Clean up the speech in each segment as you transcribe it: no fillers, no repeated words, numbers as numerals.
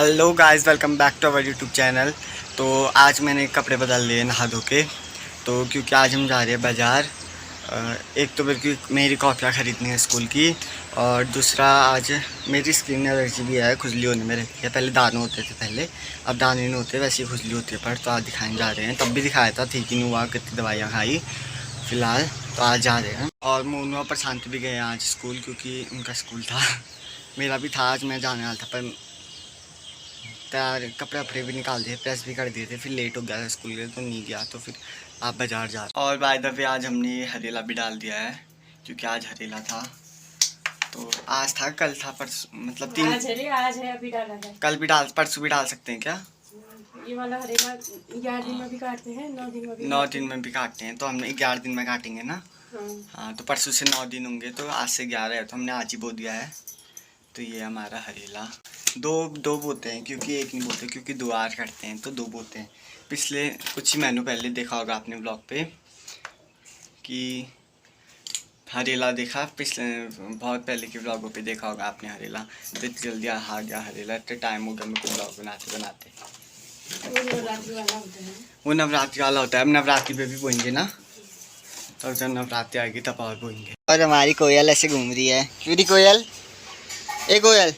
Hello guys, welcome back to our YouTube channel. तो आज मैंने कपड़े बदल लिए नहा धो के। तो क्योंकि आज हम जा रहे हैं बाज़ार। एक तो मेरी कॉपियाँ ख़रीदनी है स्कूल की, और दूसरा आज मेरी स्किन एलर्जी भी है, खुजली होने में रहती है। पहले दाने होते थे, पहले अब दाने नहीं होते, वैसे ही खुजली होती है। पर तो आज दिखाने जा रहे हैं, तब भी दिखाया था, ठीक ही नहीं हुआ, कितनी दवाइयाँ खाई। फ़िलहाल तो आज जा रहे हैं। और मोनू और प्रशांत भी गए आज स्कूल, क्योंकि उनका स्कूल था। मेरा भी था, आज मैं जाने वाला था, पर तैयार कपड़े वपड़े भी निकाल दिए, प्रेस भी कर दिए थे, फिर लेट हो गया था स्कूल के, तो नहीं गया। तो फिर आप बाज़ार जा रहे। और बाय द वे आज हमने हरेला भी डाल दिया है, क्योंकि आज हरेला था। तो आज था, कल था, परसों, मतलब आज है अभी डाला है। कल भी डाल, परसों भी डाल सकते हैं क्या? ये वाला हरेला 11 दिन में भी काटते हैं, 9 दिन में भी 9 दिन में भी काटते हैं, तो हमने 11 दिन में काटेंगे ना। हाँ। हाँ, तो परसों से 9 दिन होंगे, तो आज से 11 है, तो हमने आज ही बो दिया है। तो ये हमारा हरेला दो बोते हैं, क्योंकि एक नहीं बोते, क्योंकि दुआर करते हैं तो दो बोते हैं। पिछले कुछ ही महीनों पहले देखा होगा आपने ब्लॉग पे कि हरेला देखा, पिछले बहुत पहले के ब्लॉगों पे देखा होगा आपने हरेला। तो जल्दी आ गया हरेला, इतना टाइम हो गया मेरे को ब्लॉग बनाते बनाते। वो नवरात्रि वाला होता है, अब नवरात्रि पे भी बोएंगे ना, तो जब नवरात्रि आएगी तब और बोएंगे। और हमारी कोयल ऐसे घूम रही है, मेरी कोयल, एक कोयल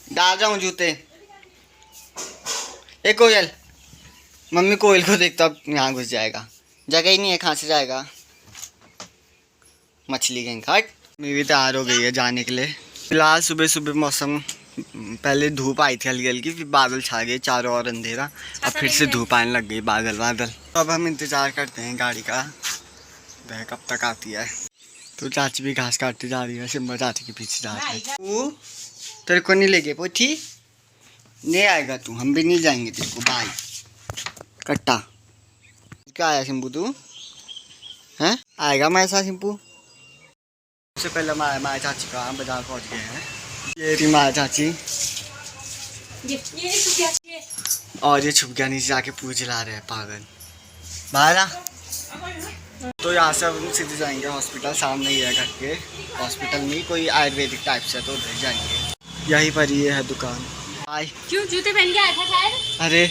डाल रहा हूँ जूते। एक कोयल, मम्मी कोयल को देखता अब यहाँ घुस जाएगा, जगह ही नहीं है, कहाँ से जाएगा। मछली गई हट। मेरी तैयार हो गई है जाने के लिए। फिलहाल सुबह सुबह मौसम, पहले धूप आई थी हल्की हल्की, फिर बादल छा गए, चारों ओर अंधेरा, अब फिर से धूप आने लग गई, बादल बादल। तो अब हम इंतज़ार करते हैं गाड़ी का, वह कब तक आती है। तो चाची भी घास काटती जा रही है, सिम्बा चाची के पीछे जा रही है। वो तेरे को नहीं लेके पोथी नहीं आएगा तू, हम भी नहीं जाएंगे तेरे को, बाय कट्टा। क्या आया सिम्बू, तू हैं आएगा हमारे साथ सिम्बू? सबसे पहले हमारे चाची का बाजार पहुंच गए हैं। ये रही हमारी चाची, और ये छुप गया नीचे जाके पूछ ला रहे हैं, पागल बाहर आ। तो यहाँ से हम सीधे जाएंगे हॉस्पिटल, सामने ही है घर के, हॉस्पिटल में कोई आयुर्वेदिक टाइप से, तो उधर जाएंगे। यहीं पर ये है दुकान। आए क्यों जूते पहन के आया था शायद? अरे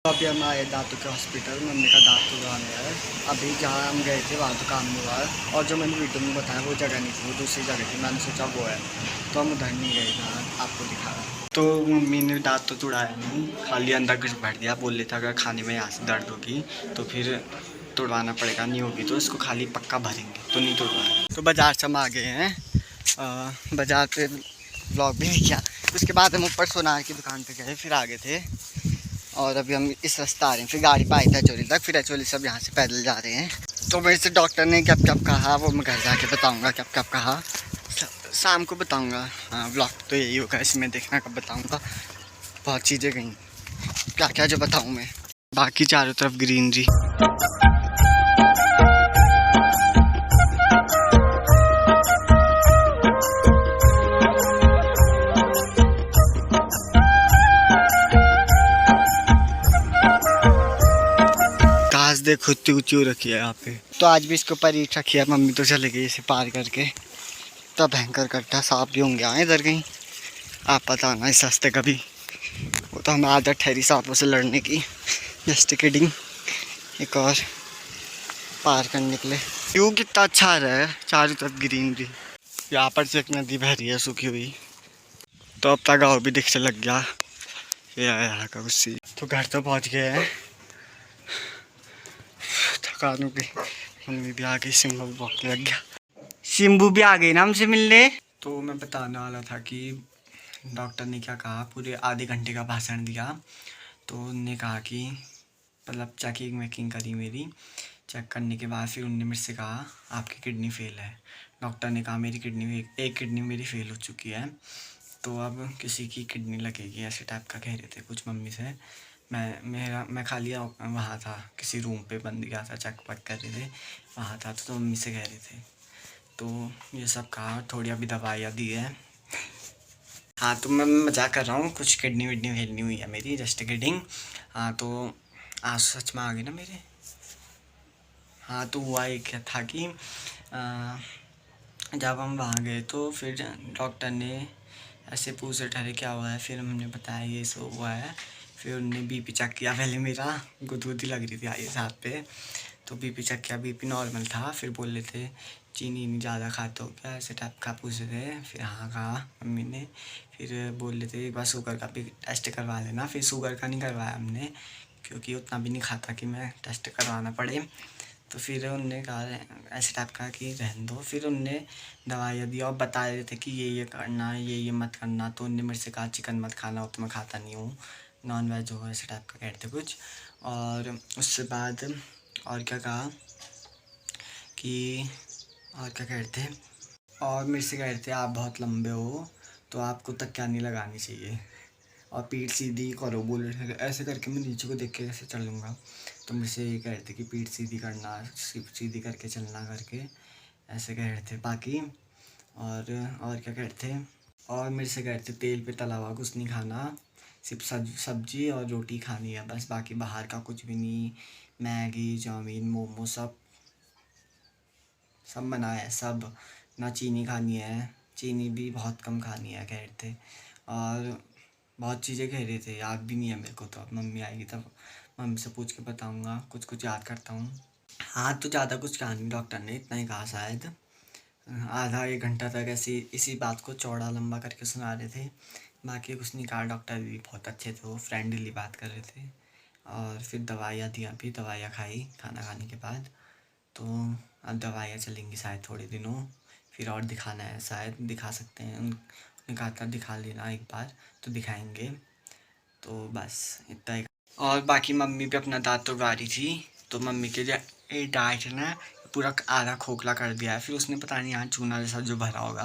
अभी हम आए दांतों के हॉस्पिटल, मम्मी का दांत उगाने है। अभी जहाँ हम गए थे वहाँ तो काम नहीं हुआ, और जो मैंने वीडियो में बताया वो जगह नहीं थी, वो दूसरी जगह थी, मैंने सोचा वो है, तो हम उधर नहीं गए था, आपको दिखा रहा। तो मम्मी ने दांत तो तुड़ाया नहीं, खाली अंदर कुछ बैठ दिया, बोल लेता अगर खाने में यहाँ से दर्द होगी तो फिर तुड़वाना पड़ेगा, नहीं होगी तो इसको खाली पक्का भरेंगे, तो नहीं तुड़वाना। तो बाज़ार से हम आ गए हैं, बाज़ार पे ब्लॉग भी नहीं किया। उसके बाद हम ऊपर सोनार की दुकान पे गए, फिर आगे थे, और अभी हम इस रास्ते आ रहे हैं, फिर गाड़ी पाई था चोरी तक, फिर चोरी सब यहाँ से पैदल जा रहे हैं। तो मेरे से डॉक्टर ने क्या क्या कहा वो मैं घर जाके बताऊँगा, क्या क्या कहा शाम को बताऊँगा। हाँ, ब्लॉग तो यही होगा, इसमें देखना कब बताऊँगा, बहुत चीज़ें गई, क्या क्या जो बताऊँ मैं। बाकी चारों तरफ ग्रीनरी। घास देखो इतनी ऊँची रखी है यहाँ पे। तो आज भी इसके ऊपर ईंट रखी है, मम्मी तो चले गई इसे पार करके, तब भयंकर करता सांप भी होंगे यहाँ इधर कहीं, आप पता ना इस रास्ते का भी। वो तो हमें आदत ठहरी सांपों से लड़ने की, जस्ट किडिंग। एक और पार करने के लिए। व्यू कितना अच्छा आ रहा है, चारों तरफ ग्रीनरी। यहाँ पर से एक नदी बह रही है सूखी हुई। तो अब तक गाँव भी दिखने लग गया, ये है यहाँ का कुछ। तो घर तो पहुँच गए हैं, थकान हो गई, मम्मी भी आ गई, सिम्बू भी भौंकने लग गया। सिम्बू भी आ गई ना हमसे मिलने। तो मैं बताने वाला था कि डॉक्टर ने क्या कहा, पूरे आधे घंटे का भाषण दिया। तो उनने कहा कि मतलब चेकिंग वेकिंग करी मेरी, चेक करने के बाद फिर उनने मेरे से कहा आपकी किडनी फेल है। डॉक्टर ने कहा मेरी किडनी, एक किडनी मेरी फेल हो चुकी है, तो अब किसी की किडनी लगेगी, ऐसे टाइप का कह रहे थे कुछ मम्मी से। मैं खाली वहाँ था, किसी रूम पे बंद गया था, चेक वक कर रहे थे, वहाँ था, तो मम्मी से कह रहे थे। तो ये सब कहा, थोड़ी अभी दवाइयाँ दी है। हाँ, तो मैं मजाक कर रहा हूँ, कुछ किडनी विडनी फेल नहीं हुई है मेरी, जस्ट किडिंग। हाँ, तो आज सच में आ गई ना मेरे। हाँ, तो हुआ एक क्या था कि जब हम वहाँ गए तो फिर डॉक्टर ने ऐसे पूछ रहे ठहरे क्या हुआ है, फिर हमने बताया ये सब हुआ है। फिर उनने बीपी चेक किया, पहले मेरा गुदगुदी लग रही थी आई हाथ पे, तो बीपी चेक किया, बीपी नॉर्मल था। फिर बोल रहे थे चीनी नहीं ज़्यादा खाते हो क्या, ऐसे टाइप का पूछ रहे थे। फिर हाँ कहा मम्मी ने। फिर बोल रहे थे एक बार शुगर का भी टेस्ट करवा लेना। फिर शुगर का नहीं करवाया हमने, क्योंकि उतना भी नहीं खाता कि मैं टेस्ट करवाना पड़े। तो फिर उनने कहा ऐसे टाइप का कि रहने दो। फिर उनने दवाइयाँ दी और बता रहे थे कि ये करना, ये मत करना। तो उनने मेरे से कहा चिकन मत खाना, वो तो मैं खाता नहीं हूँ, नॉन वेज हो, ऐसे टाइप का कहते कुछ। और उससे बाद और क्या कहा कि और क्या कहते, और मेरे से कह रहे थे आप बहुत लंबे हो तो आपको तकिया नहीं लगानी चाहिए, और पीठ सीधी करो। बोल रहे थे ऐसे करके मैं नीचे को देख के कैसे चलूँगा। तो मेरे से ये कह रहे थे कि पीठ सीधी करना, सीधी करके चलना करके, ऐसे कह रहे थे। बाकी और क्या कह रहे थे, और मेरे से कह रहे थे तेल पे तला हुआ कुछ नहीं खाना, सिर्फ सब्जी और रोटी खानी है बस, बाकी बाहर का कुछ भी नहीं। मैगी, चाउमीन, मोमो सब मना है सब। ना चीनी खानी है, चीनी भी बहुत कम खानी है कह रहे थे। और बहुत चीज़ें कह रहे थे, याद भी नहीं है मेरे को। तो अब मम्मी आएगी तब मम्मी से पूछ के बताऊँगा, कुछ याद करता हूँ। हाँ तो ज़्यादा कुछ कहा नहीं, डॉक्टर ने इतना ही कहा शायद। आधा 1 घंटा तक ऐसी इसी बात को चौड़ा लंबा करके सुना रहे थे। बाकी कुछ नहीं कहा। डॉक्टर भी बहुत अच्छे थे, वो फ्रेंडली बात कर रहे थे। और फिर दवाइयाँ दी, अभी दवाइयाँ खाई खाना खाने के बाद। तो अब दवाइयाँ चलेंगी शायद थोड़े दिनों। फिर और दिखाना है शायद, दिखा सकते हैं। उन्होंने कहा था दिखा लेना एक बार, तो दिखाएंगे। तो बस इतना ही। और बाकी मम्मी भी अपना दांत तोड़वा रही थी, तो मम्मी के जो दांत है ना पूरा आधा खोखला कर दिया है। फिर उसने पता नहीं यहाँ चूना जैसा जो भरा होगा।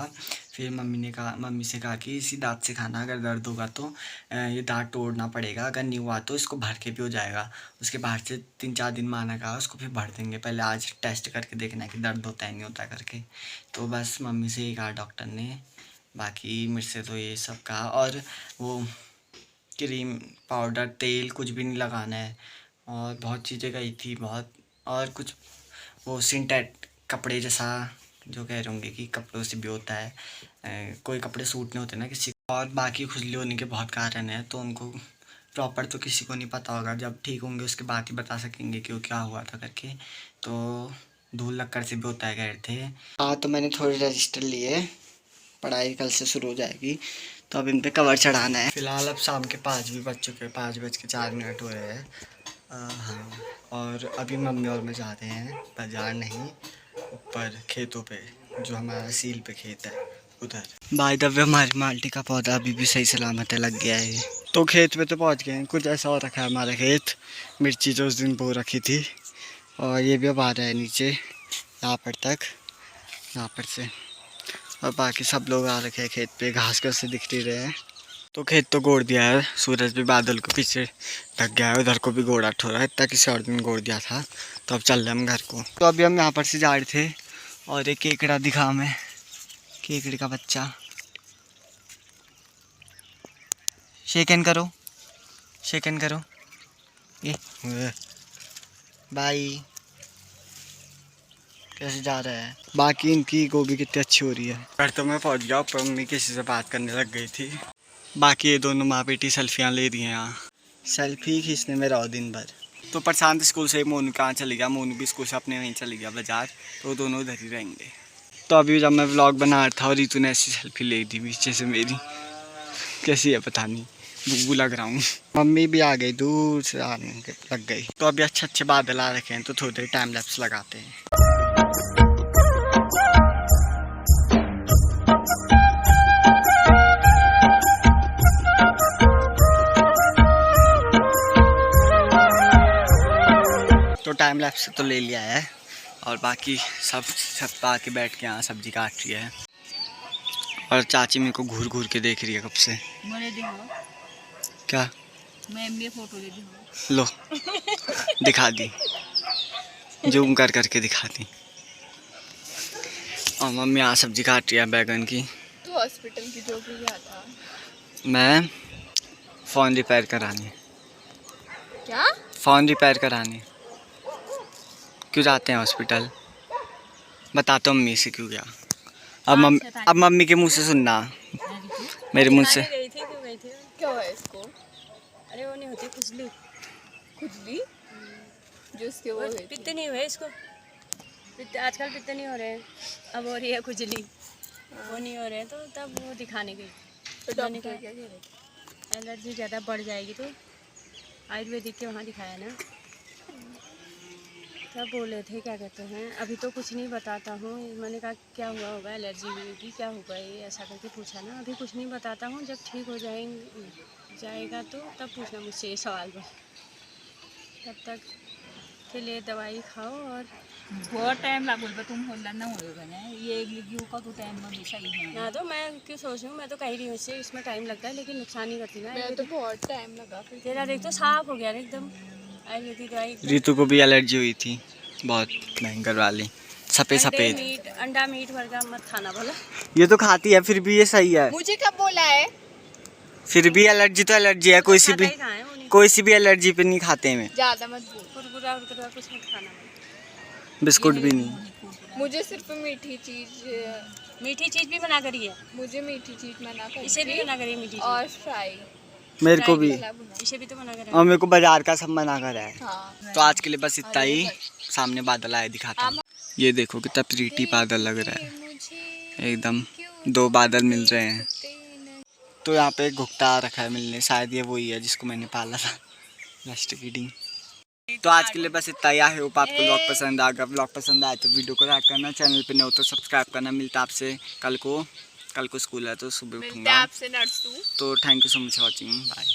फिर मम्मी से कहा कि इसी दांत से खाना, अगर दर्द होगा तो ये दांत तोड़ना पड़ेगा, अगर नहीं हुआ तो इसको भर के भी हो जाएगा। उसके बाद से 3-4 दिन माना कहा उसको, फिर भर देंगे। पहले आज टेस्ट करके देखना है कि दर्द होता है नहीं होता करके। तो बस मम्मी से ही कहा डॉक्टर ने। बाकी मेरे से तो ये सब कहा। और वो क्रीम, पाउडर, तेल कुछ भी नहीं लगाना है। और बहुत चीज़ें कही थी बहुत। और कुछ वो सिंटेट कपड़े जैसा जो कह रहे होंगे कि कपड़ों से भी होता है, कोई कपड़े सूट नहीं होते ना किसी को। और बाकी खुजली होने के बहुत कारण हैं, तो उनको प्रॉपर तो किसी को नहीं पता होगा। जब ठीक होंगे उसके बाद ही बता सकेंगे कि वो क्या हुआ था करके। तो धूल लक्कड़ से भी होता है कह रहे थे। हाँ तो मैंने थोड़े रजिस्टर लिए, पढ़ाई कल से शुरू हो जाएगी, तो अब इन पे कवर चढ़ाना है। फिलहाल अब शाम के 5 भी बज चुके हैं, 5:04 हो रहे हैं। हाँ, और अभी मम्मी और मैं जा रहे हैं बाज़ार, नहीं ऊपर खेतों पे, जो हमारा सील पे खेत है उधर। बाय द वे हमारी माल्टी का पौधा अभी भी सही सलामत है, लग गया है। तो खेत पे तो पहुंच गए हैं। कुछ ऐसा हो रखा है हमारा खेत, मिर्ची जो उस दिन बो रखी थी, और ये भी अब आ रहा है नीचे यहाँ पर तक, यहाँ पर से। और बाकी सब लोग आ रखे हैं खेत पे, घास कैसे दिख नहीं रहे हैं। तो खेत तो गोड़ दिया है, सूरज भी बादल को पीछे ढक गया है, उधर को भी गोड़ा ठो रहा है, इतना किसी और दिन गोड़ दिया था। तो अब चल रहे हम घर को। तो अभी हम यहाँ पर से जा रहे थे, और एक केकड़ा दिखा हमें, केकड़े का बच्चा। शेकन करो, शेकन करो, ये बाई कैसे जा रहा है। बाकी इनकी गोभी कितनी अच्छी हो रही है। घर तो मैं पहुँच गया, ऊपर मम्मी किसी से बात करने लग गई थी। बाकी ये दोनों माँ बेटी सेल्फियाँ ले रही हैं यहाँ, सेल्फी खींचने में रहो दिन भर। तो प्रशांत स्कूल से मोनू कहाँ चली गया, मोनू भी स्कूल से अपने वहीं चली गया बाजार, तो वो दोनों इधर ही रहेंगे। तो अभी जब मैं व्लॉग बना रहा था और रितु ने ऐसी सेल्फी ले दी पीछे से मेरी, कैसी है पता नहीं, बुब्बू लग रहा हूँ। मम्मी भी आ गई, दूर से आने लग गई। तो अभी अच्छे बादल आ रखे हैं, तो थोड़ी देर टाइम लैप्स लगाते हैं। तो टाइम लैप्स तो ले लिया है, और बाकी सब आके बैठ के यहाँ सब्जी काट रही है। और चाची मेरे को घूर घूर के देख रही है कब से। क्या मैं फोटो ले दी, लो दिखा दी, जूम कर करके दिखा दी। और मम्मी यहाँ सब्जी काट रही है बैगन की। तो हॉस्पिटल की जो भी गया था, मैं फ़ोन रिपेयर कराने। क्या? फ़ोन रिपेयर कराने। क्यों जाते हैं हॉस्पिटल, बताता हूँ मम्मी से क्यों गया। अब मम्मी के मुंह से सुनना। मेरे मुंह से। गई थी, क्यों गई थी? क्या हुआ इसको? अरे वो नहीं होती खुजली, खुजली जो उसके वो हुई थी। पित्त नहीं हुए इसको, पित्त आजकल पित्त नहीं हो रहे हैं, अब हो रही है खुजली, वो नहीं हो रहे हैं, तो तब वो दिखाने गई। तो मैंने डॉक्टर कहा क्या कह रहे थे? एलर्जी ज़्यादा बढ़ जाएगी तो आयुर्वेदिक के वहाँ दिखाया ना, तब बोले थे क्या कहते हैं अभी तो कुछ नहीं बताता हूँ। मैंने कहा क्या हुआ होगा, एलर्जी हुई क्या होगा, ये ऐसा करके पूछा ना। अभी कुछ नहीं बताता हूँ, जब ठीक हो जाएगा तो तब पूछना मुझसे ये सवाल पर। तब तक के लिए दवाई खाओ और बहुत टाइम लागल तुम होला ना होगा ना ये लिखियो का तो टाइम में सही है ना। तो मैं क्यों सोच रही हूँ, मैं तो कह रही हूँ इससे इसमें टाइम लगता है लेकिन नुकसान नहीं करती ना। मैं तो बहुत टाइम लगा फिर। तेरा देख तो साफ हो गया ना एकदम, आयुर्वेदिक दवाई। रितु को भी एलर्जी हुई थी बहुत भयंकर वाली, सफ़ेद। अंडा मीट वर्गा मत खाना बोला। ये तो खाती है फिर भी ये सही है, मुझे कब बोला है? फिर भी एलर्जी तो एलर्जी है, कोई सी भी एलर्जी पे नहीं खाते हैं। ज्यादा मत बोल। कुरकुरा कुछ मत खाना, बिस्कुट भी नहीं। मुझे सिर्फ मीठी चीज भी बना करी है, मुझे मीठी चीज मना कर इसे भी बना करी मीठी और फ्राई मेरे को भी, इसे भी तो बना करी। और मेरे को बाजार का सब मना कर रहा है। हाँ। तो आज के लिए बस इतना ही। सामने बादल आए दिखाता हूँ, ये देखो कितना प्रीटी बादल लग रहा है, एकदम 2 बादल मिल रहे हैं। तो यहाँ पे घुगता आ रखा है मिलने, शायद ये वही है जिसको मैंने पाला था, जस्ट किडिंग। तो आज के लिए बस इतना ही। आई होप आपको व्लॉग पसंद आ गया। व्लॉग पसंद आए तो वीडियो को लाइक करना, चैनल पे नहीं हो तो सब्सक्राइब करना। मिलता आपसे कल को स्कूल है तो सुबह उठूंगा। आपसे नर्सू। तो thank you so much for watching, bye.